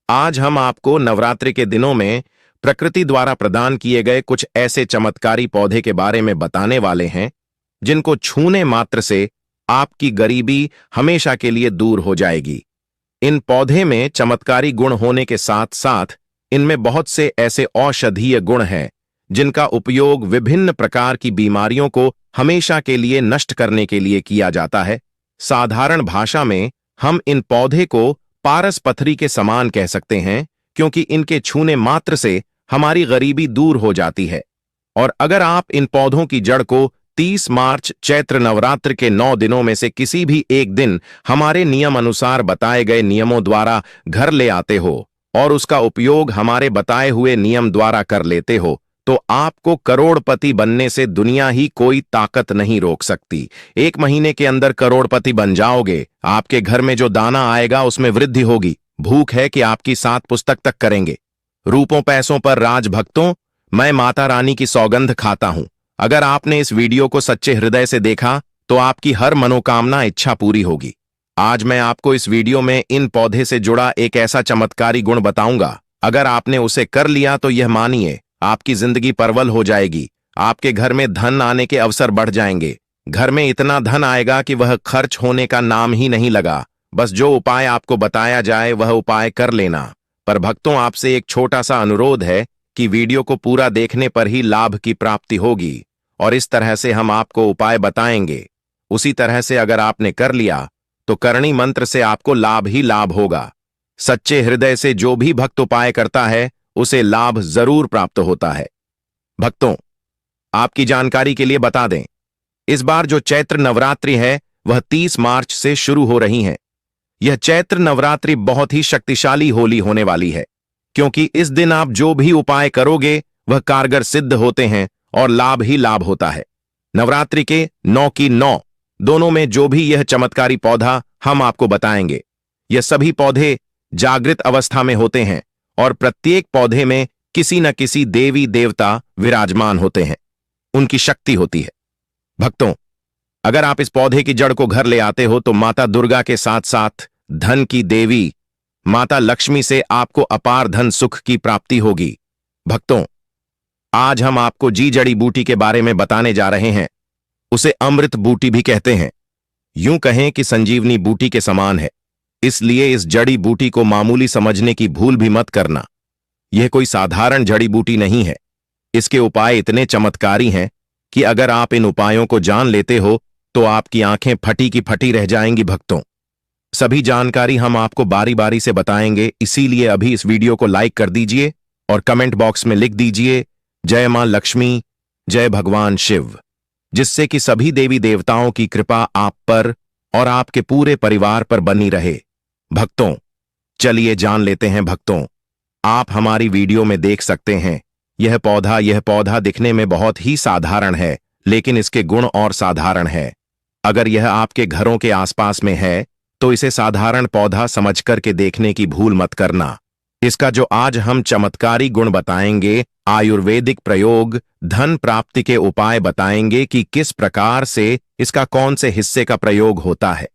आज हम आपको नवरात्रि के दिनों में प्रकृति द्वारा प्रदान किए गए कुछ ऐसे चमत्कारी पौधे के बारे में बताने वाले हैं जिनको छूने मात्र से आपकी गरीबी हमेशा के लिए दूर हो जाएगी। इन पौधे में चमत्कारी गुण होने के साथ साथ इनमें बहुत से ऐसे औषधीय गुण हैं जिनका उपयोग विभिन्न प्रकार की बीमारियों को हमेशा के लिए नष्ट करने के लिए किया जाता है। साधारण भाषा में हम इन पौधे को पारस पथरी के समान कह सकते हैं, क्योंकि इनके छूने मात्र से हमारी गरीबी दूर हो जाती है। और अगर आप इन पौधों की जड़ को 30 मार्च चैत्र नवरात्र के 9 दिनों में से किसी भी एक दिन हमारे नियम अनुसार बताए गए नियमों द्वारा घर ले आते हो और उसका उपयोग हमारे बताए हुए नियम द्वारा कर लेते हो, तो आपको करोड़पति बनने से दुनिया ही कोई ताकत नहीं रोक सकती। 1 महीने के अंदर करोड़पति बन जाओगे। आपके घर में जो दाना आएगा उसमें वृद्धि होगी। भूख है कि आपकी 7 पुस्तक तक करेंगे। रूपों पैसों पर राज भक्तों, मैं माता रानी की सौगंध खाता हूं। अगर आपने इस वीडियो को सच्चे हृदय से देखा तो आपकी हर मनोकामना इच्छा पूरी होगी। आज मैं आपको इस वीडियो में इन पौधे से जुड़ा एक ऐसा चमत्कारी गुण बताऊंगा, अगर आपने उसे कर लिया तो यह मानिए आपकी जिंदगी परवल हो जाएगी। आपके घर में धन आने के अवसर बढ़ जाएंगे। घर में इतना धन आएगा कि वह खर्च होने का नाम ही नहीं लगा। बस जो उपाय आपको बताया जाए वह उपाय कर लेना। पर भक्तों, आपसे एक छोटा सा अनुरोध है कि वीडियो को पूरा देखने पर ही लाभ की प्राप्ति होगी, और इस तरह से हम आपको उपाय बताएंगे उसी तरह से अगर आपने कर लिया तो करणी मंत्र से आपको लाभ ही लाभ होगा। सच्चे हृदय से जो भी भक्त उपाय करता है उसे लाभ जरूर प्राप्त होता है। भक्तों, आपकी जानकारी के लिए बता दें, इस बार जो चैत्र नवरात्रि है वह 30 मार्च से शुरू हो रही है। यह चैत्र नवरात्रि बहुत ही शक्तिशाली होली होने वाली है, क्योंकि इस दिन आप जो भी उपाय करोगे वह कारगर सिद्ध होते हैं और लाभ ही लाभ होता है। नवरात्रि के 9 की 9 दोनों में जो भी यह चमत्कारी पौधा हम आपको बताएंगे, यह सभी पौधे जागृत अवस्था में होते हैं और प्रत्येक पौधे में किसी न किसी देवी देवता विराजमान होते हैं, उनकी शक्ति होती है। भक्तों, अगर आप इस पौधे की जड़ को घर ले आते हो तो माता दुर्गा के साथ साथ धन की देवी माता लक्ष्मी से आपको अपार धन सुख की प्राप्ति होगी। भक्तों, आज हम आपको जी जड़ी बूटी के बारे में बताने जा रहे हैं। उसे अमृत बूटी भी कहते हैं। यूं कहें कि संजीवनी बूटी के समान है, इसलिए इस जड़ी बूटी को मामूली समझने की भूल भी मत करना। यह कोई साधारण जड़ी बूटी नहीं है। इसके उपाय इतने चमत्कारी हैं कि अगर आप इन उपायों को जान लेते हो तो आपकी आंखें फटी की फटी रह जाएंगी। भक्तों, सभी जानकारी हम आपको बारी बारी से बताएंगे, इसीलिए अभी इस वीडियो को लाइक कर दीजिए और कमेंट बॉक्स में लिख दीजिए जय मां लक्ष्मी, जय भगवान शिव, जिससे कि सभी देवी देवताओं की कृपा आप पर और आपके पूरे परिवार पर बनी रहे। भक्तों, चलिए जान लेते हैं। भक्तों, आप हमारी वीडियो में देख सकते हैं यह पौधा दिखने में बहुत ही साधारण है, लेकिन इसके गुण और साधारण है। अगर यह आपके घरों के आसपास में है तो इसे साधारण पौधा समझ करके देखने की भूल मत करना। इसका जो आज हम चमत्कारी गुण बताएंगे, आयुर्वेदिक प्रयोग, धन प्राप्ति के उपाय बताएंगे कि किस प्रकार से इसका कौन से हिस्से का प्रयोग होता है।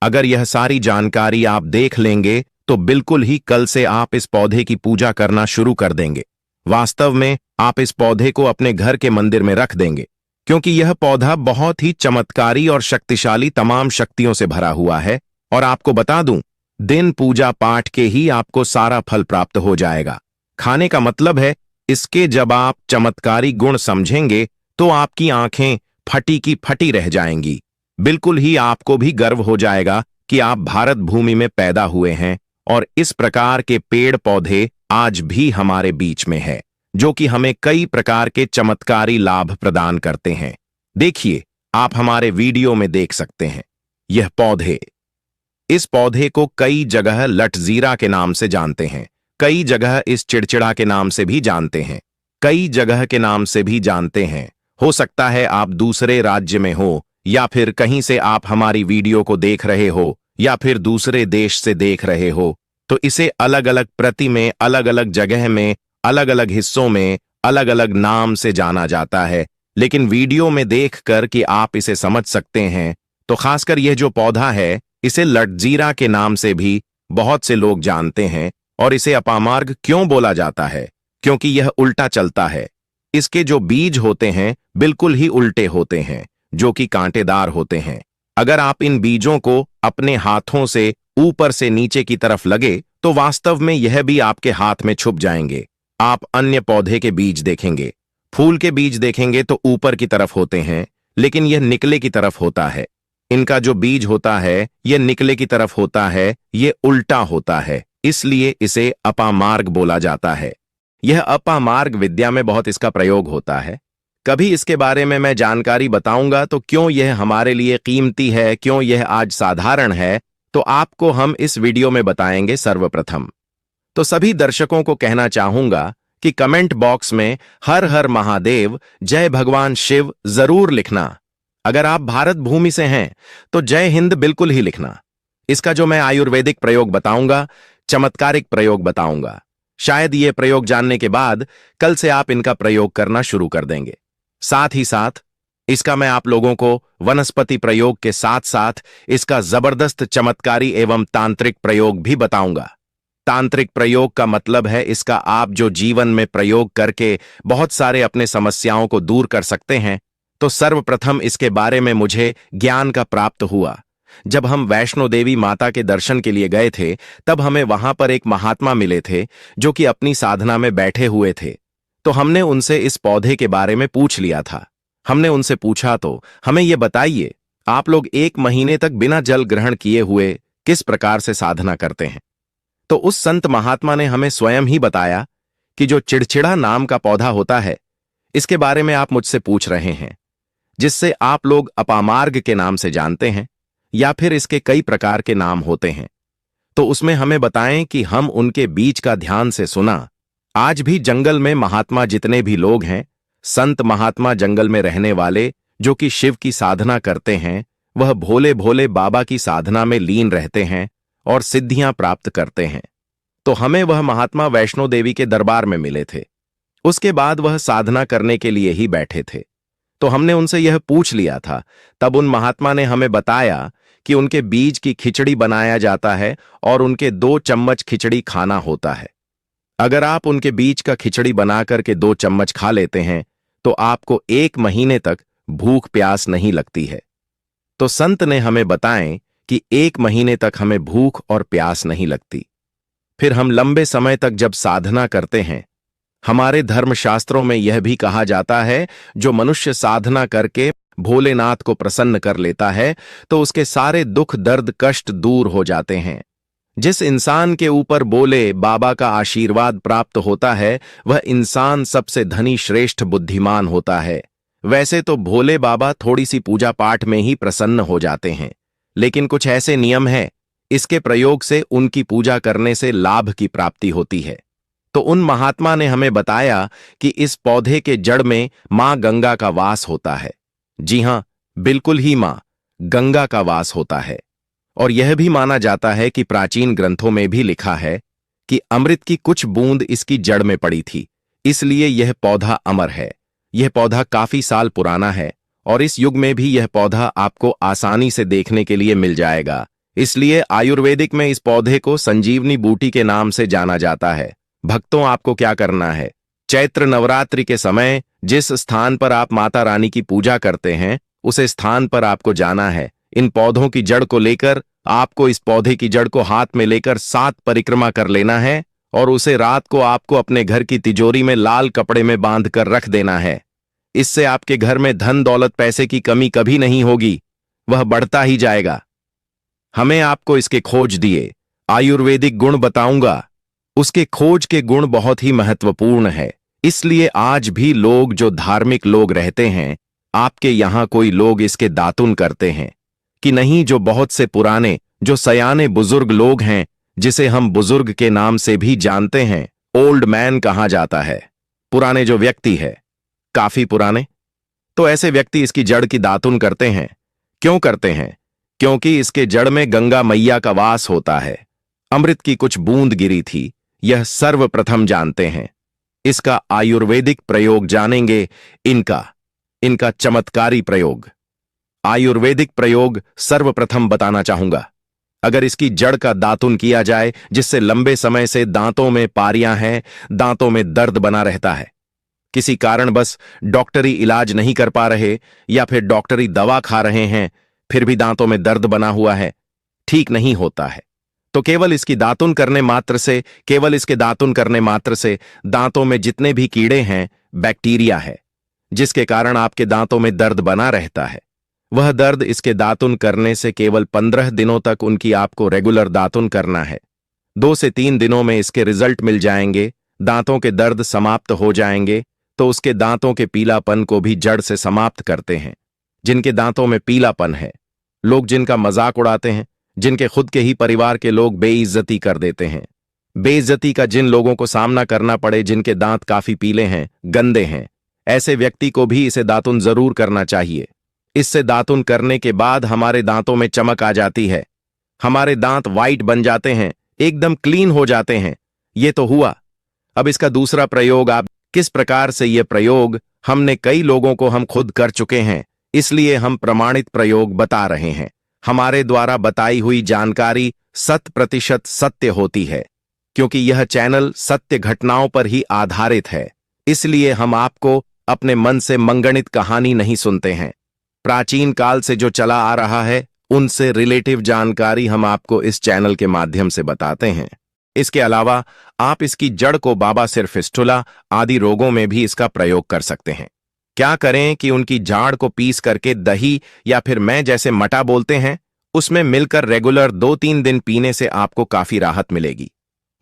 अगर यह सारी जानकारी आप देख लेंगे तो बिल्कुल ही कल से आप इस पौधे की पूजा करना शुरू कर देंगे। वास्तव में आप इस पौधे को अपने घर के मंदिर में रख देंगे, क्योंकि यह पौधा बहुत ही चमत्कारी और शक्तिशाली तमाम शक्तियों से भरा हुआ है। और आपको बता दूं, दिन पूजा पाठ के ही आपको सारा फल प्राप्त हो जाएगा। खाने का मतलब है, इसके जब आप चमत्कारी गुण समझेंगे तो आपकी आंखें फटी की फटी रह जाएंगी। बिल्कुल ही आपको भी गर्व हो जाएगा कि आप भारत भूमि में पैदा हुए हैं और इस प्रकार के पेड़ पौधे आज भी हमारे बीच में है, जो कि हमें कई प्रकार के चमत्कारी लाभ प्रदान करते हैं। देखिए, आप हमारे वीडियो में देख सकते हैं यह पौधे। इस पौधे को कई जगह लटजीरा के नाम से जानते हैं, कई जगह इस चिड़चिड़ा के नाम से भी जानते हैं, कई जगह के नाम से भी जानते हैं। हो सकता है आप दूसरे राज्य में हो, या फिर कहीं से आप हमारी वीडियो को देख रहे हो, या फिर दूसरे देश से देख रहे हो, तो इसे अलग अलग प्रति में, अलग अलग जगह में, अलग अलग हिस्सों में अलग अलग नाम से जाना जाता है। लेकिन वीडियो में देखकर कि आप इसे समझ सकते हैं, तो खासकर यह जो पौधा है इसे लटजीरा के नाम से भी बहुत से लोग जानते हैं और इसे अपामार्ग क्यों बोला जाता है? क्योंकि यह उल्टा चलता है। इसके जो बीज होते हैं बिल्कुल ही उल्टे होते हैं, जो कि कांटेदार होते हैं। अगर आप इन बीजों को अपने हाथों से ऊपर से नीचे की तरफ लगे तो वास्तव में यह भी आपके हाथ में छुप जाएंगे। आप अन्य पौधे के बीज देखेंगे, फूल के बीज देखेंगे तो ऊपर की तरफ होते हैं, लेकिन यह निकले की तरफ होता है। इनका जो बीज होता है यह निकले की तरफ होता है, यह उल्टा होता है, इसलिए इसे अपामार्ग बोला जाता है। यह अपामार्ग विद्या में बहुत इसका प्रयोग होता है। कभी इसके बारे में मैं जानकारी बताऊंगा तो क्यों यह हमारे लिए कीमती है, क्यों यह आज साधारण है, तो आपको हम इस वीडियो में बताएंगे सर्वप्रथम। तो सभी दर्शकों को कहना चाहूंगा कि कमेंट बॉक्स में हर हर महादेव, जय भगवान शिव जरूर लिखना। अगर आप भारत भूमि से हैं तो जय हिंद बिल्कुल ही लिखना। इसका जो मैं आयुर्वेदिक प्रयोग बताऊंगा, चमत्कारिक प्रयोग बताऊंगा, शायद ये प्रयोग जानने के बाद कल से आप इनका प्रयोग करना शुरू कर देंगे। साथ ही साथ इसका मैं आप लोगों को वनस्पति प्रयोग के साथ साथ इसका जबरदस्त चमत्कारी एवं तांत्रिक प्रयोग भी बताऊंगा। तांत्रिक प्रयोग का मतलब है इसका आप जो जीवन में प्रयोग करके बहुत सारे अपने समस्याओं को दूर कर सकते हैं। तो सर्वप्रथम इसके बारे में मुझे ज्ञान का प्राप्त हुआ जब हम वैष्णो देवी माता के दर्शन के लिए गए थे। तब हमें वहां पर एक महात्मा मिले थे जो कि अपनी साधना में बैठे हुए थे। तो हमने उनसे इस पौधे के बारे में पूछ लिया था। हमने उनसे पूछा तो हमें ये बताइए, आप लोग 1 महीने तक बिना जल ग्रहण किए हुए किस प्रकार से साधना करते हैं? तो उस संत महात्मा ने हमें स्वयं ही बताया कि जो चिड़चिड़ा नाम का पौधा होता है, इसके बारे में आप मुझसे पूछ रहे हैं, जिससे आप लोग अपामार्ग के नाम से जानते हैं या फिर इसके कई प्रकार के नाम होते हैं। तो उसमें हमें बताएं कि हम उनके बीच का ध्यान से सुना। आज भी जंगल में महात्मा जितने भी लोग हैं, संत महात्मा जंगल में रहने वाले जो कि शिव की साधना करते हैं, वह भोले भोले बाबा की साधना में लीन रहते हैं और सिद्धियां प्राप्त करते हैं। तो हमें वह महात्मा वैष्णो देवी के दरबार में मिले थे। उसके बाद वह साधना करने के लिए ही बैठे थे। तो हमने उनसे यह पूछ लिया था। तब उन महात्मा ने हमें बताया कि उनके बीज की खिचड़ी बनाया जाता है और उनके 2 चम्मच खिचड़ी खाना होता है। अगर आप उनके बीज का खिचड़ी बनाकर के 2 चम्मच खा लेते हैं तो आपको 1 महीने तक भूख प्यास नहीं लगती है। तो संत ने हमें बताएं कि 1 महीने तक हमें भूख और प्यास नहीं लगती। फिर हम लंबे समय तक जब साधना करते हैं, हमारे धर्मशास्त्रों में यह भी कहा जाता है, जो मनुष्य साधना करके भोलेनाथ को प्रसन्न कर लेता है तो उसके सारे दुख दर्द कष्ट दूर हो जाते हैं। जिस इंसान के ऊपर बोले बाबा का आशीर्वाद प्राप्त होता है, वह इंसान सबसे धनी श्रेष्ठ बुद्धिमान होता है। वैसे तो भोले बाबा थोड़ी सी पूजा पाठ में ही प्रसन्न हो जाते हैं, लेकिन कुछ ऐसे नियम हैं, इसके प्रयोग से उनकी पूजा करने से लाभ की प्राप्ति होती है। तो उन महात्मा ने हमें बताया कि इस पौधे के जड़ में मां गंगा का वास होता है। जी हां, बिल्कुल ही मां गंगा का वास होता है। और यह भी माना जाता है कि प्राचीन ग्रंथों में भी लिखा है कि अमृत की कुछ बूंद इसकी जड़ में पड़ी थी, इसलिए यह पौधा अमर है। यह पौधा काफी साल पुराना है और इस युग में भी यह पौधा आपको आसानी से देखने के लिए मिल जाएगा। इसलिए आयुर्वेदिक में इस पौधे को संजीवनी बूटी के नाम से जाना जाता है। भक्तों, आपको क्या करना है? चैत्र नवरात्रि के समय जिस स्थान पर आप माता रानी की पूजा करते हैं, उस स्थान पर आपको जाना है। इन पौधों की जड़ को लेकर आपको इस पौधे की जड़ को हाथ में लेकर 7 परिक्रमा कर लेना है और उसे रात को आपको अपने घर की तिजोरी में लाल कपड़े में बांध कर रख देना है। इससे आपके घर में धन दौलत पैसे की कमी कभी नहीं होगी, वह बढ़ता ही जाएगा। हमें आपको इसके खोज दिए आयुर्वेदिक गुण बताऊंगा। उसके खोज के गुण बहुत ही महत्वपूर्ण है, इसलिए आज भी लोग जो धार्मिक लोग रहते हैं, आपके यहां कोई लोग इसके दातुन करते हैं कि नहीं? जो बहुत से पुराने जो सयाने बुजुर्ग लोग हैं, जिसे हम बुजुर्ग के नाम से भी जानते हैं, ओल्ड मैन कहा जाता है, पुराने जो व्यक्ति है, काफी पुराने, तो ऐसे व्यक्ति इसकी जड़ की दातुन करते हैं। क्यों करते हैं? क्योंकि इसके जड़ में गंगा मैया का वास होता है। अमृत की कुछ बूंद गिरी थी, यह सर्वप्रथम जानते हैं। इसका आयुर्वेदिक प्रयोग जानेंगे, इनका चमत्कारी प्रयोग, आयुर्वेदिक प्रयोग सर्वप्रथम बताना चाहूंगा। अगर इसकी जड़ का दातुन किया जाए, जिससे लंबे समय से दांतों में पारियां हैं, दांतों में दर्द बना रहता है, किसी कारण बस डॉक्टरी इलाज नहीं कर पा रहे या फिर डॉक्टरी दवा खा रहे हैं, फिर भी दांतों में दर्द बना हुआ है, ठीक नहीं होता है, तो केवल इसकी दातुन करने मात्र से, केवल इसके दातुन करने मात्र से दांतों में जितने भी कीड़े हैं, बैक्टीरिया है, जिसके कारण आपके दांतों में दर्द बना रहता है, वह दर्द इसके दातुन करने से केवल 15 दिनों तक उनकी आपको रेगुलर दातुन करना है। 2 से 3 दिनों में इसके रिजल्ट मिल जाएंगे, दांतों के दर्द समाप्त हो जाएंगे, तो उसके दांतों के पीलापन को भी जड़ से समाप्त करते हैं। जिनके दांतों में पीलापन है, लोग जिनका मजाक उड़ाते हैं, जिनके खुद के ही परिवार के लोग बेइज्जती कर देते हैं, बेइज्जती का जिन लोगों को सामना करना पड़े, जिनके दांत काफी पीले हैं, गंदे हैं, ऐसे व्यक्ति को भी इसे दातुन जरूर करना चाहिए। इससे दातुन करने के बाद हमारे दांतों में चमक आ जाती है, हमारे दांत वाइट बन जाते हैं, एकदम क्लीन हो जाते हैं। ये तो हुआ। अब इसका दूसरा प्रयोग आप किस प्रकार से, यह प्रयोग हमने कई लोगों को हम खुद कर चुके हैं, इसलिए हम प्रमाणित प्रयोग बता रहे हैं। हमारे द्वारा बताई हुई जानकारी 100% सत्य होती है, क्योंकि यह चैनल सत्य घटनाओं पर ही आधारित है, इसलिए हम आपको अपने मन से मंगणित कहानी नहीं सुनते हैं। प्राचीन काल से जो चला आ रहा है, उनसे रिलेटिव जानकारी हम आपको इस चैनल के माध्यम से बताते हैं। इसके अलावा आप इसकी जड़ को बाबासिर फिस्टुला आदि रोगों में भी इसका प्रयोग कर सकते हैं। क्या करें कि उनकी झाड़ को पीस करके दही या फिर मैं जैसे मटा बोलते हैं, उसमें मिलकर रेगुलर 2-3 दिन पीने से आपको काफी राहत मिलेगी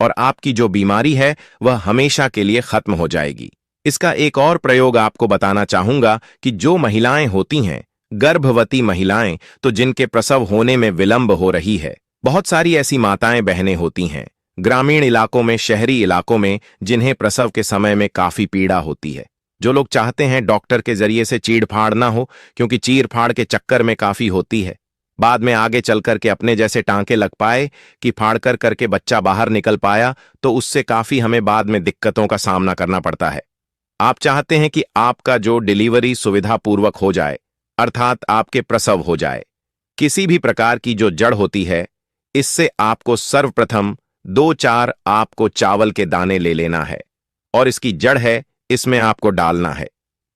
और आपकी जो बीमारी है वह हमेशा के लिए खत्म हो जाएगी। इसका एक और प्रयोग आपको बताना चाहूंगा कि जो महिलाएं होती हैं, गर्भवती महिलाएं, तो जिनके प्रसव होने में विलंब हो रही है, बहुत सारी ऐसी माताएं बहनें होती हैं ग्रामीण इलाकों में, शहरी इलाकों में, जिन्हें प्रसव के समय में काफी पीड़ा होती है, जो लोग चाहते हैं डॉक्टर के जरिए से चीड़-फाड़ ना हो, क्योंकि चीड़-फाड़ के चक्कर में काफी होती है, बाद में आगे चल करके अपने जैसे टांके लग पाए कि फाड़ कर करके बच्चा बाहर निकल पाया, तो उससे काफी हमें बाद में दिक्कतों का सामना करना पड़ता है। आप चाहते हैं कि आपका जो डिलीवरी सुविधापूर्वक हो जाए, अर्थात आपके प्रसव हो जाए। किसी भी प्रकार की जो जड़ होती है, इससे आपको सर्वप्रथम 2-4 आपको चावल के दाने ले लेना है और इसकी जड़ है, इसमें आपको डालना है।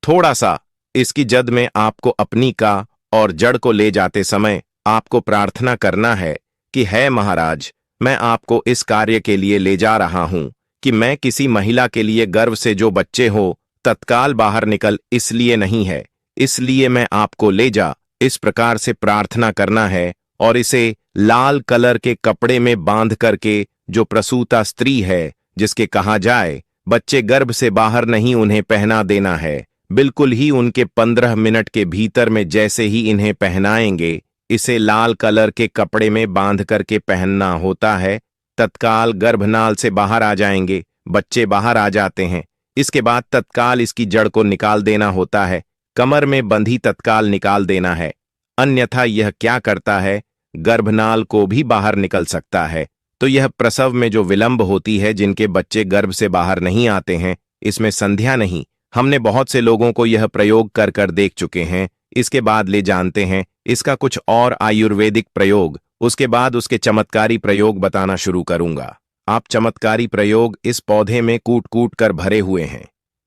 थोड़ा सा इसकी जद में आपको अपनी का और जड़ को ले जाते समय आपको प्रार्थना करना है कि है महाराज, मैं आपको इस कार्य के लिए ले जा रहा हूं कि मैं किसी महिला के लिए गर्भ से जो बच्चे हो तत्काल बाहर निकल, इसलिए नहीं है, इसलिए मैं आपको ले जा, इस प्रकार से प्रार्थना करना है। और इसे लाल कलर के कपड़े में बांध करके जो प्रसूता स्त्री है, जिसके कहा जाए बच्चे गर्भ से बाहर नहीं, उन्हें पहना देना है। बिल्कुल ही उनके 15 मिनट के भीतर में जैसे ही इन्हें पहनाएंगे, इसे लाल कलर के कपड़े में बांध करके पहनना होता है, तत्काल गर्भनाल से बाहर आ जाएंगे, बच्चे बाहर आ जाते हैं। इसके बाद तत्काल इसकी जड़ को निकाल देना होता है, कमर में बंधी तत्काल निकाल देना है, अन्यथा यह क्या करता है, गर्भनाल को भी बाहर निकल सकता है। तो यह प्रसव में जो विलंब होती है, जिनके बच्चे गर्भ से बाहर नहीं आते हैं, इसमें संध्या नहीं। हमने बहुत से लोगों को यह प्रयोग कर कर देख चुके हैं। इसके बाद ले जानते हैं इसका कुछ और आयुर्वेदिक प्रयोग, उसके बाद उसके चमत्कारी प्रयोग बताना शुरू करूंगा। आप चमत्कारी प्रयोग इस पौधे में कूट कूट कर भरे हुए हैं।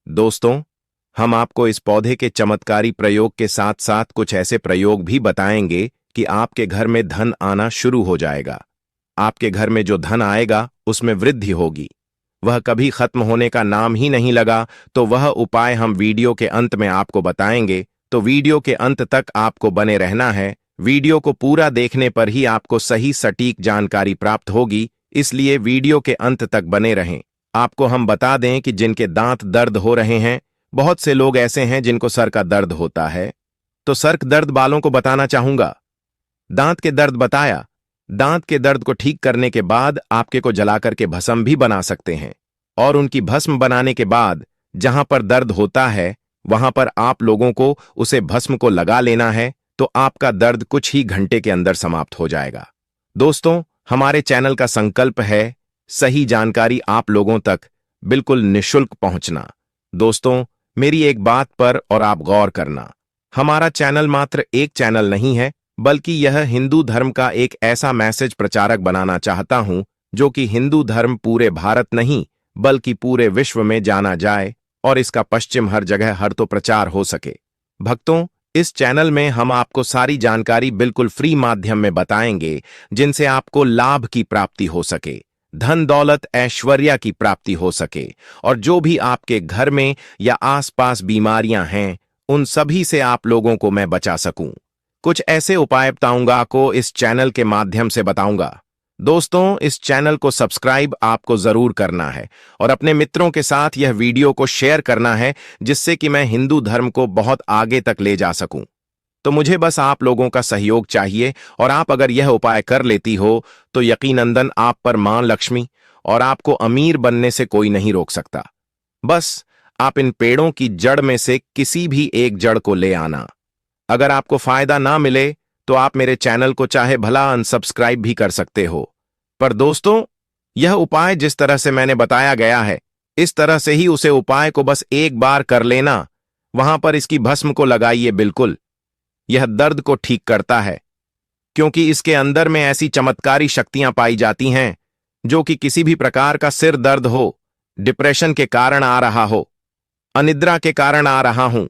दोस्तों, हम आपको इस पौधे के चमत्कारी प्रयोग के साथ साथ कुछ ऐसे प्रयोग भी बताएंगे कि आपके घर में धन आना शुरू हो जाएगा। आपके घर में जो धन आएगा उसमें वृद्धि होगी, वह कभी खत्म होने का नाम ही नहीं लगा। तो वह उपाय हम वीडियो के अंत में आपको बताएंगे, तो वीडियो के अंत तक आपको बने रहना है। वीडियो को पूरा देखने पर ही आपको सही सटीक जानकारी प्राप्त होगी, इसलिए वीडियो के अंत तक बने रहें। आपको हम बता दें कि जिनके दांत दर्द हो रहे हैं, बहुत से लोग ऐसे हैं जिनको सर का दर्द होता है, तो सर दर्द वालों को बताना चाहूंगा। दांत के दर्द बताया, दांत के दर्द को ठीक करने के बाद आपके को जला करके भस्म भी बना सकते हैं, और उनकी भस्म बनाने के बाद जहां पर दर्द होता है वहां पर आप लोगों को उसे भस्म को लगा लेना है, तो आपका दर्द कुछ ही घंटे के अंदर समाप्त हो जाएगा। दोस्तों, हमारे चैनल का संकल्प है सही जानकारी आप लोगों तक बिल्कुल निःशुल्क पहुंचना। दोस्तों, मेरी एक बात पर और आप गौर करना, हमारा चैनल मात्र एक चैनल नहीं है, बल्कि यह हिंदू धर्म का एक ऐसा मैसेज प्रचारक बनाना चाहता हूं जो कि हिंदू धर्म पूरे भारत नहीं बल्कि पूरे विश्व में जाना जाए और इसका पश्चिम हर जगह हर तो प्रचार हो सके। भक्तों, इस चैनल में हम आपको सारी जानकारी बिल्कुल फ्री माध्यम में बताएंगे जिनसे आपको लाभ की प्राप्ति हो सके, धन दौलत ऐश्वर्या की प्राप्ति हो सके और जो भी आपके घर में या आसपास बीमारियां हैं उन सभी से आप लोगों को मैं बचा सकूं। कुछ ऐसे उपाय बताऊंगा को इस चैनल के माध्यम से बताऊंगा। दोस्तों, इस चैनल को सब्सक्राइब आपको जरूर करना है और अपने मित्रों के साथ यह वीडियो को शेयर करना है जिससे कि मैं हिंदू धर्म को बहुत आगे तक ले जा सकूं। तो मुझे बस आप लोगों का सहयोग चाहिए और आप अगर यह उपाय कर लेती हो तो यकीनंदन आप पर मां लक्ष्मी और आपको अमीर बनने से कोई नहीं रोक सकता। बस आप इन पेड़ों की जड़ में से किसी भी एक जड़ को ले आना। अगर आपको फायदा ना मिले तो आप मेरे चैनल को चाहे भला अनसब्सक्राइब भी कर सकते हो। पर दोस्तों, यह उपाय जिस तरह से मैंने बताया गया है इस तरह से ही उसे उपाय को बस एक बार कर लेना। वहां पर इसकी भस्म को लगाइए। बिल्कुल यह दर्द को ठीक करता है क्योंकि इसके अंदर में ऐसी चमत्कारी शक्तियां पाई जाती हैं जो कि किसी भी प्रकार का सिर दर्द हो, डिप्रेशन के कारण आ रहा हो, अनिद्रा के कारण आ रहा हूं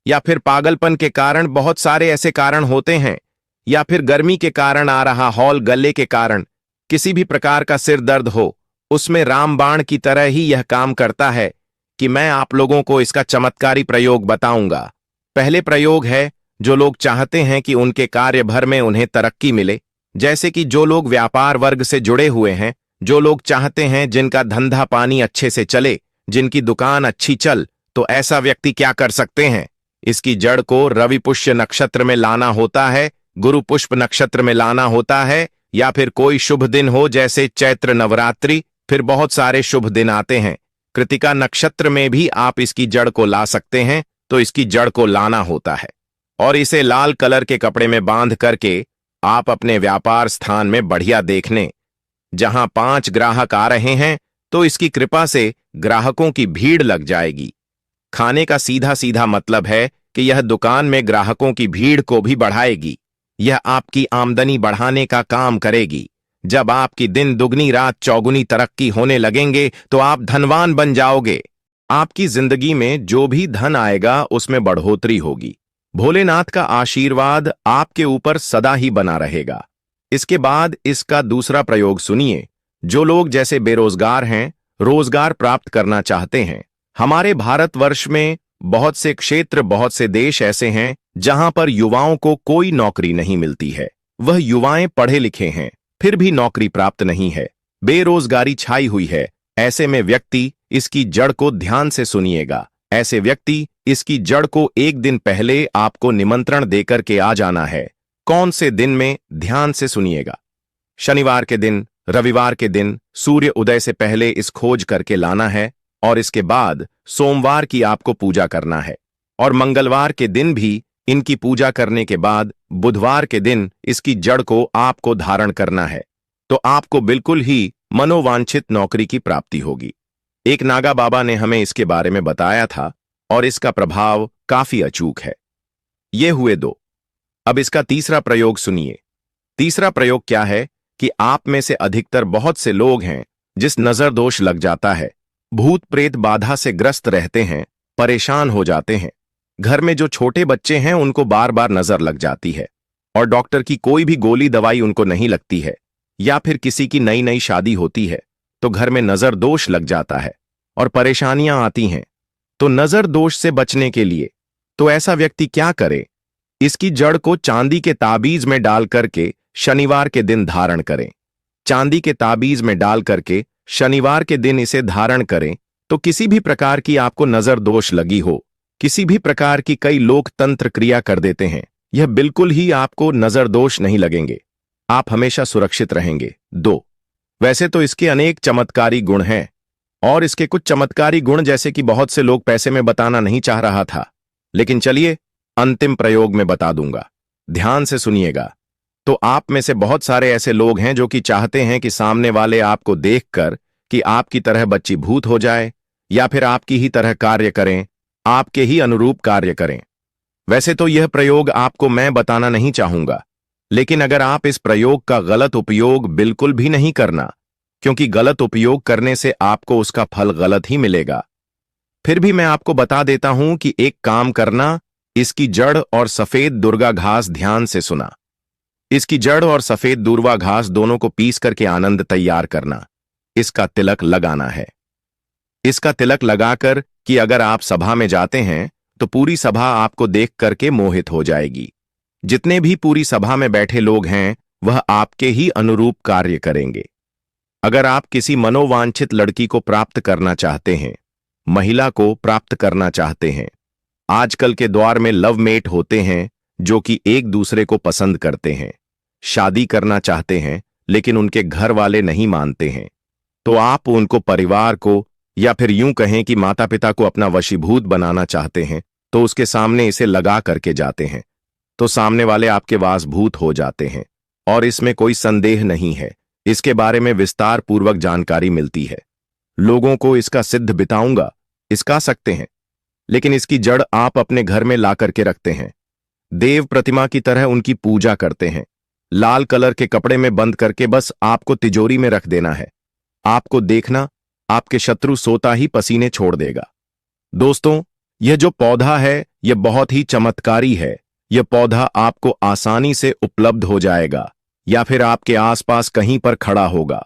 या फिर पागलपन के कारण, बहुत सारे ऐसे कारण होते हैं, या फिर गर्मी के कारण आ रहा हॉल गले के कारण किसी भी प्रकार का सिर दर्द हो, उसमें रामबाण की तरह ही यह काम करता है कि मैं आप लोगों को इसका चमत्कारी प्रयोग बताऊंगा। पहले प्रयोग है जो लोग चाहते हैं कि उनके कार्य भर में उन्हें तरक्की मिले, जैसे कि जो लोग व्यापार वर्ग से जुड़े हुए हैं, जो लोग चाहते हैं जिनका धंधा पानी अच्छे से चले, जिनकी दुकान अच्छी चल, तो ऐसा व्यक्ति क्या कर सकते हैं, इसकी जड़ को रवि पुष्य नक्षत्र में लाना होता है, गुरु पुष्प नक्षत्र में लाना होता है, या फिर कोई शुभ दिन हो जैसे चैत्र नवरात्रि, फिर बहुत सारे शुभ दिन आते हैं। कृतिका नक्षत्र में भी आप इसकी जड़ को ला सकते हैं। तो इसकी जड़ को लाना होता है और इसे लाल कलर के कपड़े में बांध करके आप अपने व्यापार स्थान में बढ़िया देखने, जहां 5 ग्राहक आ रहे हैं तो इसकी कृपा से ग्राहकों की भीड़ लग जाएगी। खाने का सीधा सीधा मतलब है कि यह दुकान में ग्राहकों की भीड़ को भी बढ़ाएगी। यह आपकी आमदनी बढ़ाने का काम करेगी। जब आपकी दिन दुगनी रात चौगुनी तरक्की होने लगेंगे तो आप धनवान बन जाओगे। आपकी जिंदगी में जो भी धन आएगा उसमें बढ़ोतरी होगी। भोलेनाथ का आशीर्वाद आपके ऊपर सदा ही बना रहेगा। इसके बाद इसका दूसरा प्रयोग सुनिए। जो लोग जैसे बेरोजगार हैं, रोजगार प्राप्त करना चाहते हैं, हमारे भारतवर्ष में बहुत से क्षेत्र, बहुत से देश ऐसे हैं जहां पर युवाओं को कोई नौकरी नहीं मिलती है। वह युवाएं पढ़े लिखे हैं फिर भी नौकरी प्राप्त नहीं है, बेरोजगारी छाई हुई है। ऐसे में व्यक्ति इसकी जड़ को ध्यान से सुनिएगा। ऐसे व्यक्ति इसकी जड़ को एक दिन पहले आपको निमंत्रण देकर के आ जाना है। कौन से दिन में, ध्यान से सुनिएगा। शनिवार के दिन, रविवार के दिन सूर्य उदय से पहले इस खोज करके लाना है और इसके बाद सोमवार की आपको पूजा करना है और मंगलवार के दिन भी इनकी पूजा करने के बाद बुधवार के दिन इसकी जड़ को आपको धारण करना है। तो आपको बिल्कुल ही मनोवांछित नौकरी की प्राप्ति होगी। एक नागा बाबा ने हमें इसके बारे में बताया था और इसका प्रभाव काफी अचूक है। ये हुए 2। अब इसका तीसरा प्रयोग सुनिए। तीसरा प्रयोग क्या है कि आप में से अधिकतर बहुत से लोग हैं जिस नजर दोष लग जाता है, भूत प्रेत बाधा से ग्रस्त रहते हैं, परेशान हो जाते हैं। घर में जो छोटे बच्चे हैं उनको बार बार नजर लग जाती है और डॉक्टर की कोई भी गोली दवाई उनको नहीं लगती है, या फिर किसी की नई नई शादी होती है तो घर में नजर दोष लग जाता है और परेशानियां आती हैं। तो नजर दोष से बचने के लिए तो ऐसा व्यक्ति क्या करे, इसकी जड़ को चांदी के ताबीज में डाल करके शनिवार के दिन धारण करें। चांदी के ताबीज में डाल करके शनिवार के दिन इसे धारण करें तो किसी भी प्रकार की आपको नजर दोष लगी हो, किसी भी प्रकार की, कई लोग तंत्र क्रिया कर देते हैं, यह बिल्कुल ही आपको नजर दोष नहीं लगेंगे। आप हमेशा सुरक्षित रहेंगे। 2, वैसे तो इसके अनेक चमत्कारी गुण हैं और इसके कुछ चमत्कारी गुण जैसे कि बहुत से लोग पैसे में बताना नहीं चाह रहा था, लेकिन चलिए अंतिम प्रयोग में बता दूंगा। ध्यान से सुनिएगा। तो आप में से बहुत सारे ऐसे लोग हैं जो कि चाहते हैं कि सामने वाले आपको देखकर कि आपकी तरह बच्ची भूत हो जाए या फिर आपकी ही तरह कार्य करें, आपके ही अनुरूप कार्य करें। वैसे तो यह प्रयोग आपको मैं बताना नहीं चाहूंगा, लेकिन अगर आप इस प्रयोग का गलत उपयोग बिल्कुल भी नहीं करना, क्योंकि गलत उपयोग करने से आपको उसका फल गलत ही मिलेगा। फिर भी मैं आपको बता देता हूं कि एक काम करना, इसकी जड़ और सफेद दुर्गा घास ध्यान से सुना। इसकी जड़ और सफेद दूर्वा घास दोनों को पीस करके आनंद तैयार करना, इसका तिलक लगाना है। इसका तिलक लगाकर कि अगर आप सभा में जाते हैं तो पूरी सभा आपको देख करके मोहित हो जाएगी। जितने भी पूरी सभा में बैठे लोग हैं वह आपके ही अनुरूप कार्य करेंगे। अगर आप किसी मनोवांछित लड़की को प्राप्त करना चाहते हैं, महिला को प्राप्त करना चाहते हैं, आजकल के दौर में लव मेट होते हैं जो कि एक दूसरे को पसंद करते हैं, शादी करना चाहते हैं लेकिन उनके घर वाले नहीं मानते हैं, तो आप उनको परिवार को या फिर यूं कहें कि माता पिता को अपना वशीभूत बनाना चाहते हैं, तो उसके सामने इसे लगा करके जाते हैं तो सामने वाले आपके वासभूत हो जाते हैं। और इसमें कोई संदेह नहीं है, इसके बारे में विस्तार पूर्वक जानकारी मिलती है। लोगों को इसका सिद्ध बिताऊंगा, इसका सकते हैं, लेकिन इसकी जड़ आप अपने घर में ला करके रखते हैं। देव प्रतिमा की तरह उनकी पूजा करते हैं। लाल कलर के कपड़े में बंद करके बस आपको तिजोरी में रख देना है। आपको देखना, आपके शत्रु सोता ही पसीने छोड़ देगा। दोस्तों, यह जो पौधा है यह बहुत ही चमत्कारी है। यह पौधा आपको आसानी से उपलब्ध हो जाएगा या फिर आपके आसपास कहीं पर खड़ा होगा।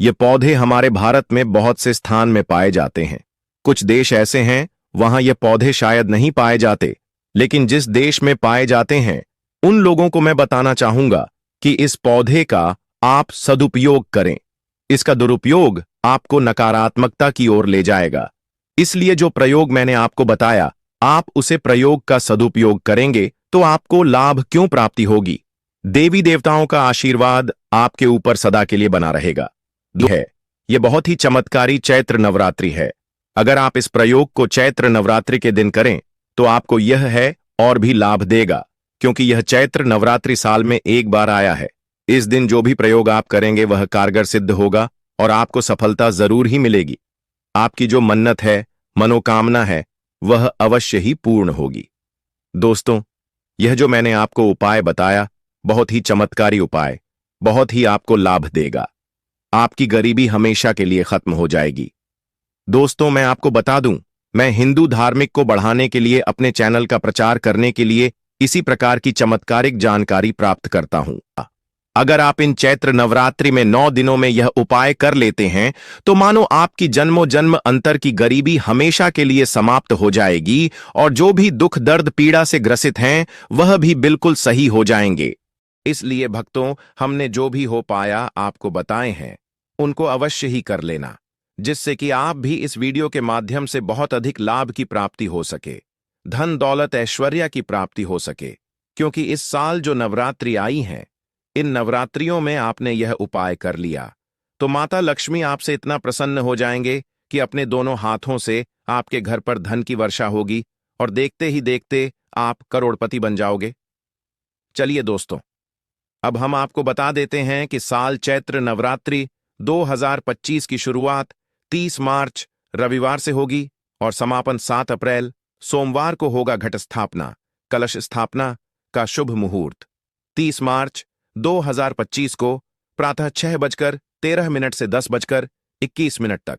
ये पौधे हमारे भारत में बहुत से स्थान में पाए जाते हैं। कुछ देश ऐसे हैं वहां ये पौधे शायद नहीं पाए जाते, लेकिन जिस देश में पाए जाते हैं उन लोगों को मैं बताना चाहूंगा कि इस पौधे का आप सदुपयोग करें। इसका दुरुपयोग आपको नकारात्मकता की ओर ले जाएगा। इसलिए जो प्रयोग मैंने आपको बताया, आप उसे प्रयोग का सदुपयोग करेंगे तो आपको लाभ क्यों प्राप्ति होगी। देवी देवताओं का आशीर्वाद आपके ऊपर सदा के लिए बना रहेगा। है यह बहुत ही चमत्कारी चैत्र नवरात्रि है। अगर आप इस प्रयोग को चैत्र नवरात्रि के दिन करें तो आपको यह है और भी लाभ देगा, क्योंकि यह चैत्र नवरात्रि साल में एक बार आया है। इस दिन जो भी प्रयोग आप करेंगे वह कारगर सिद्ध होगा और आपको सफलता जरूर ही मिलेगी। आपकी जो मन्नत है, मनोकामना है, वह अवश्य ही पूर्ण होगी। दोस्तों, यह जो मैंने आपको उपाय बताया, बहुत ही चमत्कारी उपाय, बहुत ही आपको लाभ देगा। आपकी गरीबी हमेशा के लिए खत्म हो जाएगी। दोस्तों, मैं आपको बता दूं, मैं हिंदू धार्मिक को बढ़ाने के लिए, अपने चैनल का प्रचार करने के लिए इसी प्रकार की चमत्कारिक जानकारी प्राप्त करता हूं। अगर आप इन चैत्र नवरात्रि में 9 दिनों में यह उपाय कर लेते हैं तो मानो आपकी जन्मों जन्म अंतर की गरीबी हमेशा के लिए समाप्त हो जाएगी और जो भी दुख दर्द पीड़ा से ग्रसित हैं वह भी बिल्कुल सही हो जाएंगे। इसलिए भक्तों, हमने जो भी हो पाया आपको बताए हैं, उनको अवश्य ही कर लेना, जिससे कि आप भी इस वीडियो के माध्यम से बहुत अधिक लाभ की प्राप्ति हो सके, धन दौलत ऐश्वर्य की प्राप्ति हो सके। क्योंकि इस साल जो नवरात्रि आई हैं, इन नवरात्रियों में आपने यह उपाय कर लिया तो माता लक्ष्मी आपसे इतना प्रसन्न हो जाएंगे कि अपने दोनों हाथों से आपके घर पर धन की वर्षा होगी और देखते ही देखते आप करोड़पति बन जाओगे। चलिए दोस्तों, अब हम आपको बता देते हैं कि साल चैत्र नवरात्रि 2025 की शुरुआत 30 मार्च रविवार से होगी और समापन 7 अप्रैल सोमवार को होगा। घट स्थापना, कलश स्थापना का शुभ मुहूर्त 30 मार्च 2025 को प्रातः 6:13 से 10:21 तक।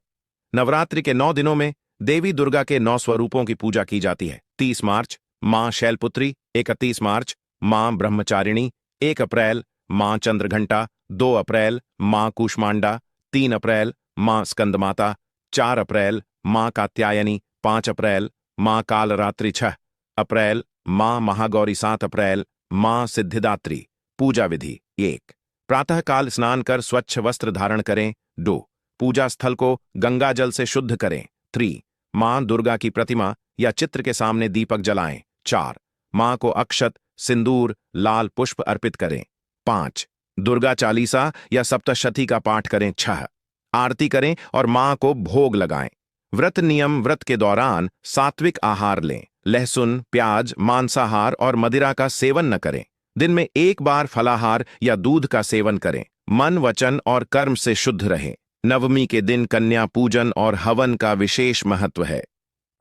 नवरात्रि के 9 दिनों में देवी दुर्गा के 9 स्वरूपों की पूजा की जाती है। 30 मार्च मां शैलपुत्री, 31 मार्च मां ब्रह्मचारिणी, 1 अप्रैल मां चंद्रघंटा, 2 अप्रैल मां कूष्मांडा, 3 अप्रैल मां स्कंदमाता, 4 अप्रैल मां कात्यायनी, 5 अप्रैल मां कालरात्रि, 6 अप्रैल मां महागौरी, 7 अप्रैल मां सिद्धिदात्री। पूजा विधि 1, प्रातःकाल स्नान कर स्वच्छ वस्त्र धारण करें। 2, पूजा स्थल को गंगा जल से शुद्ध करें। 3, मां दुर्गा की प्रतिमा या चित्र के सामने दीपक जलाएं। 4, मां को अक्षत, सिंदूर, लाल पुष्प अर्पित करें। 5, दुर्गा चालीसा या सप्तशती का पाठ करें। 6, आरती करें और मां को भोग लगाएं। व्रत नियम: व्रत के दौरान सात्विक आहार लें, लहसुन, प्याज, मांसाहार और मदिरा का सेवन न करें। दिन में 1 बार फलाहार या दूध का सेवन करें। मन, वचन और कर्म से शुद्ध रहें। नवमी के दिन कन्या पूजन और हवन का विशेष महत्व है।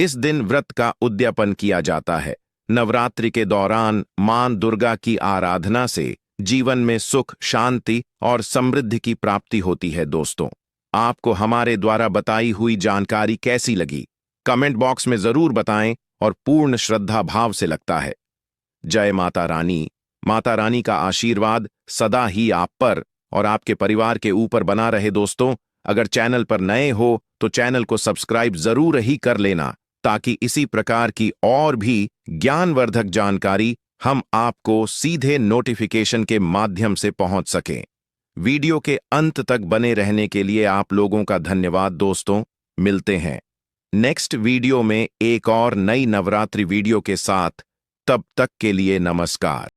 इस दिन व्रत का उद्यापन किया जाता है। नवरात्रि के दौरान मां दुर्गा की आराधना से जीवन में सुख, शांति और समृद्धि की प्राप्ति होती है। दोस्तों, आपको हमारे द्वारा बताई हुई जानकारी कैसी लगी? कमेंट बॉक्स में जरूर बताएं और पूर्ण श्रद्धा भाव से लगता है। जय माता रानी। माता रानी का आशीर्वाद सदा ही आप पर और आपके परिवार के ऊपर बना रहे। दोस्तों, अगर चैनल पर नए हो तो चैनल को सब्सक्राइब जरूर ही कर लेना, ताकि इसी प्रकार की और भी ज्ञानवर्धक जानकारी हम आपको सीधे नोटिफिकेशन के माध्यम से पहुंच सकें। वीडियो के अंत तक बने रहने के लिए आप लोगों का धन्यवाद। दोस्तों, मिलते हैं नेक्स्ट वीडियो में एक और नई नवरात्रि वीडियो के साथ। तब तक के लिए नमस्कार।